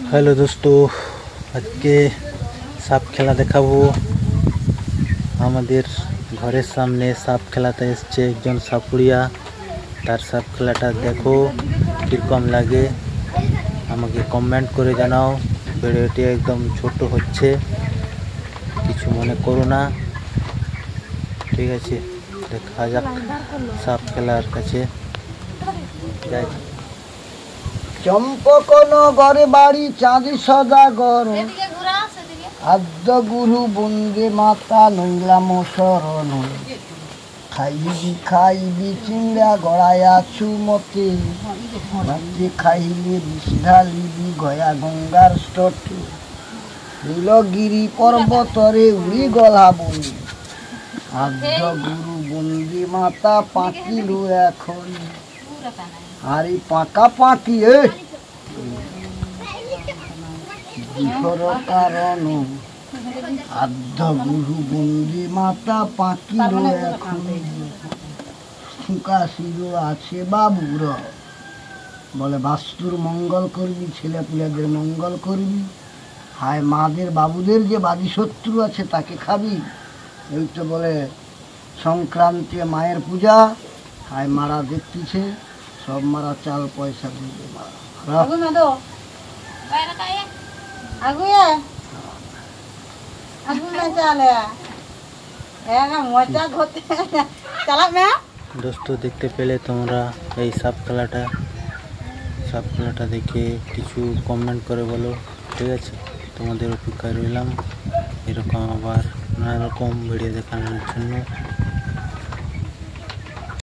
Hello दोस्तों, आज के साप खेला देखाबो। हमारे घरेर सामने साप खेलाते एसছে একজন সাপুড়িয়া। তার সাপ খেলাটা দেখো কিরকম লাগে আমাকে কমেন্ট করে জানাও। ভিডিওটি একদম ছোট হচ্ছে, কিছু মনে করো না, ঠিক আছে? দেখা যাক সাপ খেলার কাছে যাই। চম্পকনগরে বাড়ি চাঁদি সদাগর, আদ্য গুরু বন্দে মাতা নইলাম শরণ। খাইবি খাইবি চিংড়া গড়ায়া চুমতে, রাত্রে খাইলে বিষ ঢালিবি গয়া গঙ্গার স্টটে। নীলগিরি পর্বতরে উড়ি গলা বলি, আদ্য গুরু বন্দে মাতা পাকিল এখন। আর এই পাকা পাকি কারণ আদ্য গুরু বন্দি মাতা পাকিল এখন। সুকাশির আছে বাবুর, বলে বাস্তুর মঙ্গল করবি, ছেলেপুলেদের মঙ্গল করবি। হায় মাদের বাবুদের যে বাদী শত্রু আছে তাকে খাবি। এই তো বলে সংক্রান্তি মায়ের পূজা। হায় মারা দেখতেছে, সব মারা চাল পয়সা দিবে মারা। दोस्तों, देखते পেলে তোমরা এই সাপ খেলাটা দেখে কিছু কমেন্ট করে বলো, ঠিক আছে? তোমাদের অপেক্ষায় রইলাম এরকম আবার নানা রকম ভিডিও দেখানোর জন্য।